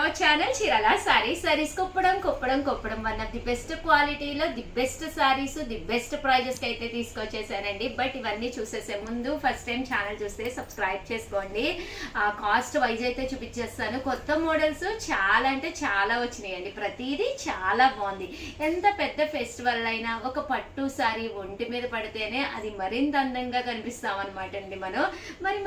Hour channel Chirala sarees Kuppadam one of the best క్వాలిటీలో the best sarees the best prices కి అయితే తీసుకొచ్చేసానండి. బట్ ఇవన్నీ చూసేసే ముందు ఫస్ట్ టైం ఛానల్ చూస్తే సబ్స్క్రైబ్ చేసుకోండి. కాస్ట్ వైజ్ అయితే చూపించేస్తాను. కొత్త మోడల్స్ చాలా అంటే చాలా వచ్చినాయండి. ప్రతిదీ చాలా బాగుంది. ఎంత పెద్ద ఫెస్టివల్ అయినా ఒక పట్టు సారీ ఒంటి మీద పడితేనే అది మరింత అందంగా కనిపిస్తాం అనమాట అండి.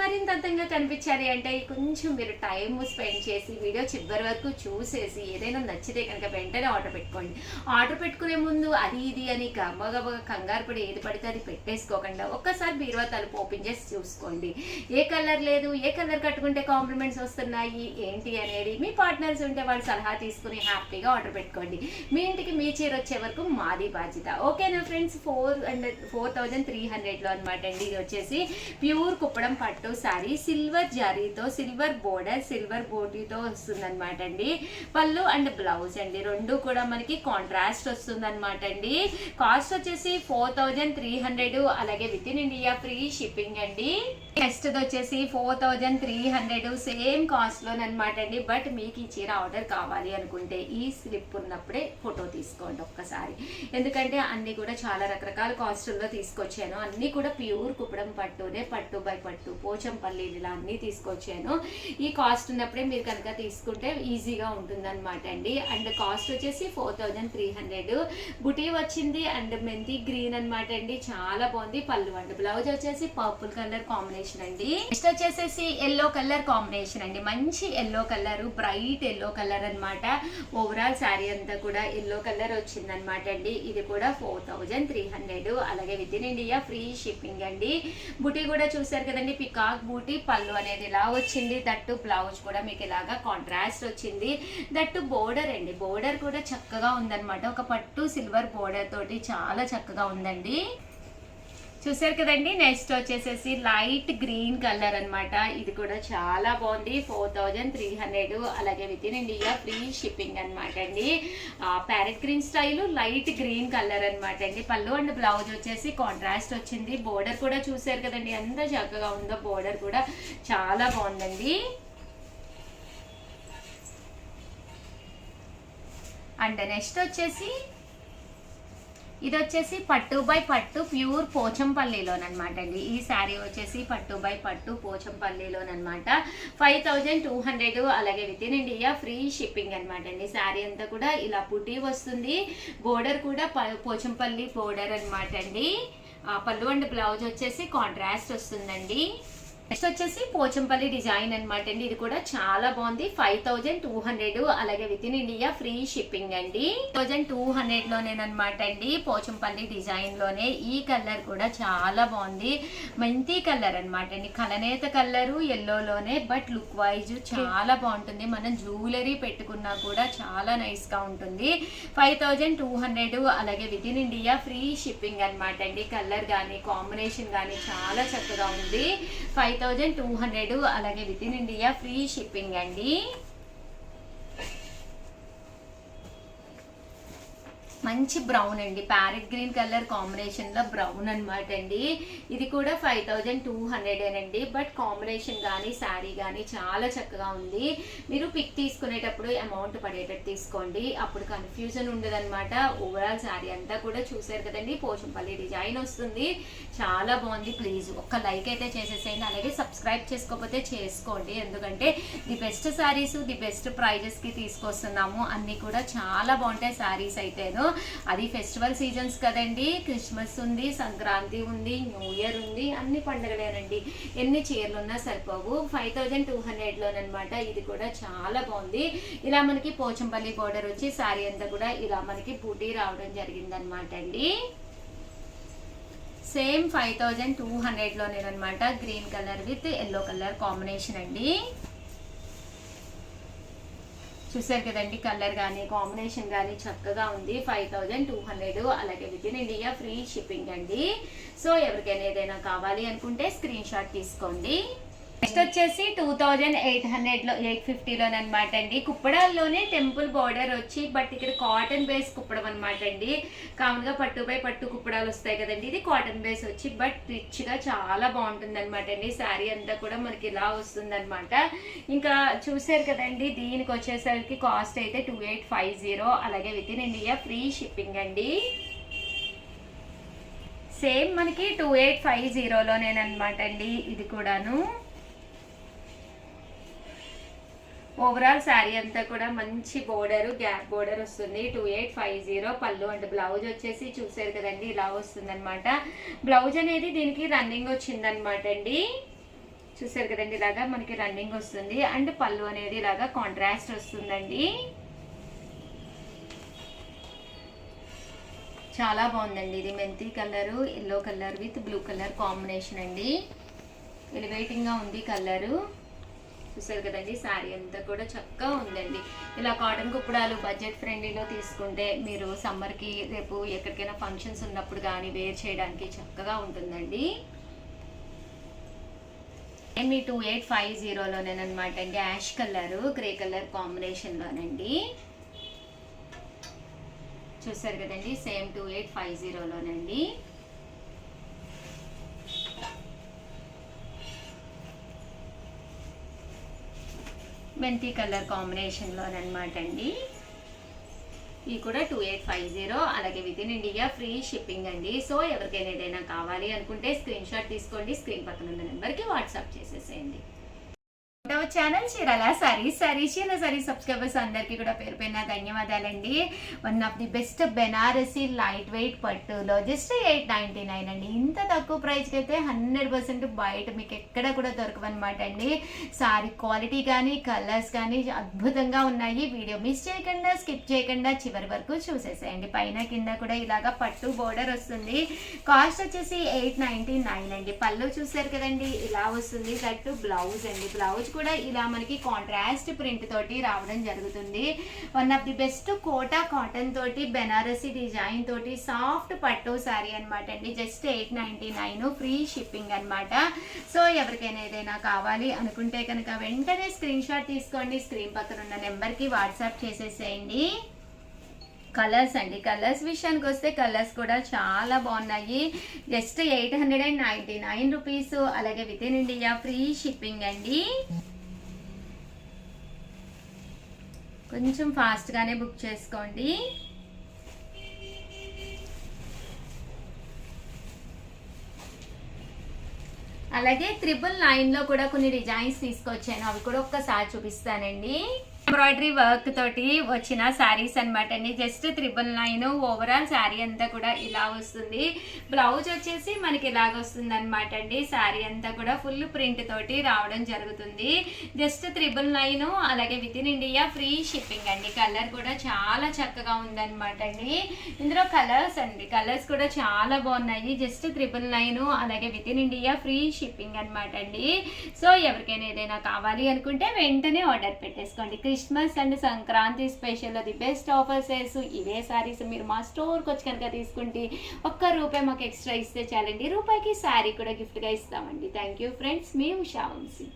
మరింత అందంగా కనిపించాలి అంటే కొంచెం మీరు టైం స్పెండ్ చేసి వీడియో చివరి వరకు చూసేసి ఏదైనా నచ్చితే కనుక వెంటనే ఆర్డర్ పెట్టుకోండి. ఆర్డర్ పెట్టుకునే ముందు అది ఇది అని గబగబా కంగారు పడి ఏది పడితే అది పెట్టేసుకోకుండా ఒక్కసారి బీరువా తలుపు ఓపెన్ చేసి చూసుకోండి. ఏ కలర్ లేదు, ఏ కలర్ కట్టుకుంటే కాంప్లిమెంట్స్ వస్తున్నాయి ఏంటి అనేది మీ పార్ట్నర్స్ ఉంటే వాళ్ళు సలహా తీసుకుని హ్యాపీగా ఆర్డర్ పెట్టుకోండి. మీ ఇంటికి మీ చీర వచ్చే వరకు మాది బాధ్యత. ఓకేనా ఫ్రెండ్స్? 4,300లో అనమాట అండి. ఇది వచ్చేసి ప్యూర్ కుప్పడం పట్టు సారీ, సిల్వర్ జారీతో, సిల్వర్ బోర్డర్, సిల్వర్ బోటీతో వస్తుంది అనమాట అండి. పళ్ళు అండ్ బ్లౌజ్ అండి రెండు కూడా మనకి కాంట్రాస్ట్ వస్తుంది అనమాట అండి. కాస్ట్ వచ్చేసి 4,300, అలాగే with in India free shipping అండి. నెక్స్ట్ వచ్చేసి 4,300 సేమ్ కాస్ట్ లోనమాట అండి. బట్ మీకు ఈ చీర ఆర్డర్ కావాలి అనుకుంటే ఈ స్లిప్ ఉన్నప్పుడే ఫోటో తీసుకోండి ఒక్కసారి. ఎందుకంటే అన్ని కూడా చాలా రకరకాల కాస్టుల్లో తీసుకొచ్చాను. అన్ని కూడా ప్యూర్ కుప్పడం పట్టునే, పట్టు బై పట్టు, పోచంపల్లి ఇలా అన్ని తీసుకొచ్చాను. ఈ కాస్ట్ ఉన్నప్పుడే మీరు కనుక తీసుకుంటే ఈజీగా ఉంటుంది అనమాట అండి. అండ్ కాస్ట్ వచ్చేసి 4,300. బుటీ వచ్చింది అండ్ మెంతి గ్రీన్ అనమాట అండి. చాలా బాగుంది. పళ్ళు అండ్ బ్లౌజ్ వచ్చేసి పర్పుల్ కలర్ కాంబినేషన్ అండి. నెక్స్ట్ వచ్చేసేసి ఎల్లో కలర్ కాంబినేషన్ అండి. మంచి yellow colour, bright yellow colour అనమాట. ఓవరాల్ శారీ అంతా కూడా ఎల్లో కలర్ వచ్చింది అనమాట అండి. ఇది కూడా 4,300, అలాగే with in India free shipping అండి. బుటీ కూడా చూసారు కదండి, పికాక్ బూటీ. పళ్ళు అనేది ఇలా వచ్చింది. దట్టు బ్లౌజ్ కూడా మీకు ఇలాగా కాంట్రాస్ట్ వచ్చింది. దట్టు బోర్డర్ అండి, బోర్డర్ కూడా చక్కగా ఉందన్నమాట. ఒక పట్టు సిల్వర్ బోర్డర్ తోటి చాలా చక్కగా ఉందండి. చూసారు కదండి. నెక్స్ట్ వచ్చేసేసి లైట్ గ్రీన్ కలర్ అనమాట. ఇది కూడా చాలా బాగుంది. 4,300, అలాగే with in India free shipping అనమాట అండి. Parrot green style light green colour అనమాట అండి. పళ్ళు అండ్ బ్లౌజ్ వచ్చేసి కాంట్రాస్ట్ వచ్చింది. బోర్డర్ కూడా చూసారు కదండి ఎంత చక్కగా ఉందో. బోర్డర్ కూడా చాలా బాగుందండి. అండ్ నెక్స్ట్ వచ్చేసి ఇది వచ్చేసి పట్టు బై పట్టు ప్యూర్ పోచంపల్లిలోనమాట అండి. ఈ శారీ వచ్చేసి పట్టు బై పట్టు పోచంపల్లిలోనమాట. 5,200, అలాగే with in India free shipping అనమాట అండి. శారీ అంతా కూడా ఇలా బుటీ వస్తుంది. బోర్డర్ కూడా పోచంపల్లి బోర్డర్ అనమాట అండి. పళ్ళు అండ్ బ్లౌజ్ వచ్చేసి కాంట్రాస్ట్ వస్తుందండి. నెక్స్ట్ వచ్చేసి పోచంపల్లి డిజైన్ అనమాట అండి. ఇది కూడా చాలా బాగుంది. 5,200, అలాగే with in India free shipping అండి. 1,200లోనేనమాట అండి. పోచంపల్లి డిజైన్ లోనే ఈ కలర్ కూడా చాలా బాగుంది. మెంతి కలర్ అనమాట అండి. కలనేత కలరు ఎల్లోలోనే, బట్ లుక్ వైజ్ చాలా బాగుంటుంది. మనం జ్యువెలరీ పెట్టుకున్నా కూడా చాలా నైస్ గా ఉంటుంది. 5,200, అలాగే with in India free shipping అనమాట అండి. కలర్ కానీ కాంబినేషన్ కానీ చాలా చక్కగా ఉంది. 5,200, అలాగే with in India free shipping అండి. మంచి బ్రౌన్ అండి, ప్యారెట్ గ్రీన్ కలర్ కాంబినేషన్ లో బ్రౌన్ అనమాట అండి. ఇది కూడా 5,200 అండి. బట్ కాంబినేషన్ కానీ శారీ కానీ చాలా చక్కగా ఉంది. మీరు పిక్ తీసుకునేటప్పుడు అమౌంట్ పడేటట్టు తీసుకోండి, అప్పుడు కన్ఫ్యూజన్ ఉండదు అనమాట. ఓవరాల్ శారీ అంతా కూడా చూసారు కదండి. పోచంపల్లి డిజైన్ వస్తుంది. చాలా బాగుంది. ప్లీజ్ ఒక్క లైక్ అయితే చేసేసేయండి. అలాగే సబ్స్క్రైబ్ చేసుకోకపోతే చేసుకోండి. ఎందుకంటే the best saris the best prices కి తీసుకొస్తున్నాము. అన్ని కూడా చాలా బాగుంటాయి శారీస్ అయితేను. అది ఫెస్టివల్ సీజన్స్ కదండి. క్రిస్మస్ ఉంది, సంక్రాంతి ఉంది, న్యూ ఇయర్ ఉంది, అన్ని పండుగలేనండి. ఎన్ని చీరలు ఉన్నా సరిపోవు. 5,200లోనమాట. ఇది కూడా చాలా బాగుంది. ఇలా మనకి పోచంపల్లి బోర్డర్ వచ్చి శారీ అంతా కూడా ఇలా మనకి బూటీ రావడం జరిగింది అనమాట అండి. సేమ్ 5,200లోనేనమాట. Green colour with yellow colour combination అండి. చూసారు కదండి. కలర్ కానీ కాంబినేషన్ కానీ చక్కగా ఉంది. 5,200, అలాగే with in India free shipping అండి. సో ఎవరికైనా ఏదైనా కావాలి అనుకుంటే స్క్రీన్ షాట్ తీసుకోండి. నెక్స్ట్ వచ్చేసి 2800లో 850లోనమాట అండి. కుప్పడాల్లోనే టెంపుల్ బార్డర్ వచ్చి బట్ ఇక్కడ కాటన్ బేస్ కుప్పడం అనమాట అండి. కామన్గా పట్టుపై పట్టు కుప్పడాలు వస్తాయి కదండి, ఇది కాటన్ బేస్ వచ్చి బట్ రిచ్గా చాలా బాగుంటుంది అనమాట అండి. శారీ అంతా కూడా మనకి ఇలా వస్తుంది అనమాట. ఇంకా చూసారు కదండి, దీనికి వచ్చేసరికి కాస్ట్ అయితే 2850, అలాగే with in India free shipping అండి. సేమ్ మనకి 2850లోనేనమాట అండి ఇది కూడాను. ఓవరాల్ శారీ అంతా కూడా మంచి బోర్డర్, గ్యాప్ బోర్డర్ వస్తుంది. 2850 పళ్ళు అండ్ బ్లౌజ్ వచ్చేసి చూసారు కదండి ఇలా వస్తుంది అనమాట. బ్లౌజ్ అనేది దీనికి రన్నింగ్ వచ్చిందనమాట అండి. చూసారు కదండి ఇలాగా మనకి రన్నింగ్ వస్తుంది అండ్ పళ్ళు అనేది ఇలాగా కాంట్రాస్ట్ వస్తుందండి. చాలా బాగుందండి. ఇది మెంతి colour, yellow colour with blue colour combination అండి. ఎలివేటింగ్గా ఉంది కలరు. చూసారు కదండి శారీ అంతా కూడా చక్కగా ఉందండి. ఇలా కాటన్ కుప్పడాలు బడ్జెట్ ఫ్రెండ్లీలో తీసుకుంటే మీరు సమ్మర్కి రేపు ఎక్కడికైనా ఫంక్షన్స్ ఉన్నప్పుడు కానీ వేర్ చేయడానికి చక్కగా ఉంటుందండి. మీ 2850లోనేనమాట అండి. యాష్ కలరు గ్రే కలర్ కాంబినేషన్లోనండి. చూసారు కదండి సేమ్ 2850లోనండి. మెంతి కలర్ కాంబినేషన్లోనమాట అండి. ఇది కూడా 2850, అలాగే with in India free shipping అండి. సో ఎవరికైనా ఏదైనా కావాలి అనుకుంటే స్క్రీన్ షాట్ తీసుకోండి, స్క్రీన్ పక్కన ఉన్న నెంబర్కి వాట్సాప్ చేసేసేయండి. ఛానల్ చీరాల సారీ సబ్స్క్రైబర్స్ అందరికీ కూడా పేరు పైన ధన్యవాదాలండి. One of the best Banarasi light weight పట్టులో జస్ట్ 899 అండి. ఇంత తక్కువ ప్రైస్కి అయితే 100% బయట మీకు ఎక్కడ కూడా దొరకవన్నమాట అండి. సారీ క్వాలిటీ కానీ కలర్స్ కానీ అద్భుతంగా ఉన్నాయి. వీడియో మిస్ చేయకుండా స్కిప్ చేయకుండా చివరి వరకు చూసేసేయండి. పైన కింద కూడా ఇలాగా పట్టు బోర్డర్ వస్తుంది. కాస్ట్ వచ్చేసి 899 అండి. పళ్ళు చూసారు కదండి ఇలా వస్తుంది. దట్టు బ్లౌజ్ అండి. బ్లౌజ్ కూడా ఇలా మనకి కాంట్రాస్ట్ ప్రింట్ తోటి రావడం జరుగుతుంది. One of the best Kota cotton తోటి బెనారసీ డిజైన్ తోటి సాఫ్ట్ పట్టు శారీ అనమాట అండి. జస్ట్ 899 ఫ్రీ షిప్పింగ్ అనమాట. సో ఎవరికైనా ఏదైనా కావాలి అనుకుంటే కనుక వెంటనే స్క్రీన్ షాట్ తీసుకోండి, స్క్రీన్ పక్కన ఉన్న నెంబర్కి వాట్సాప్ చేసేసేయండి. కలర్స్ అండి, కలర్స్ విషయానికి వస్తే కలర్స్ కూడా చాలా బాగున్నాయి. జస్ట్ 899 రూపీస్, అలాగే with in India free shipping అండి. కొంచెం ఫాస్ట్గానే బుక్ చేసుకోండి. అలాగే 999లో కూడా కొన్ని డిజైన్స్ తీసుకొచ్చాను, అవి కూడా ఒక్కసారి చూపిస్తానండి. ఎంబ్రాయిడరీ వర్క్ తోటి వచ్చిన శారీస్ అనమాట అండి. జస్ట్ 999. ఓవరాల్ శారీ అంతా కూడా ఇలా వస్తుంది. బ్లౌజ్ వచ్చేసి మనకి ఇలాగ వస్తుంది అనమాట అండి. శారీ అంతా కూడా ఫుల్ ప్రింట్ తోటి రావడం జరుగుతుంది. జస్ట్ 999, అలాగే with in India free shipping అండి. కలర్ కూడా చాలా చక్కగా ఉందన్నమాట అండి. ఇందులో కలర్స్ అండి, కలర్స్ కూడా చాలా బాగున్నాయి. జస్ట్ 999, అలాగే with in India free shipping అనమాట అండి. సో ఎవరికైనా ఏదైనా కావాలి అనుకుంటే వెంటనే ఆర్డర్ పెట్టేసుకోండి. Christmas and Sankranti special the best offers ఇవే శారీస్ మీరు మా స్టోర్కి వచ్చి కనుక తీసుకుంటే ₹1 మాకు ఎక్స్ట్రా ఇస్తే చాలండి. రూపాయికి శారీ కూడా గిఫ్ట్గా ఇస్తామండి. థ్యాంక్ యూ ఫ్రెండ్స్, మీ ఉషా వంశీ.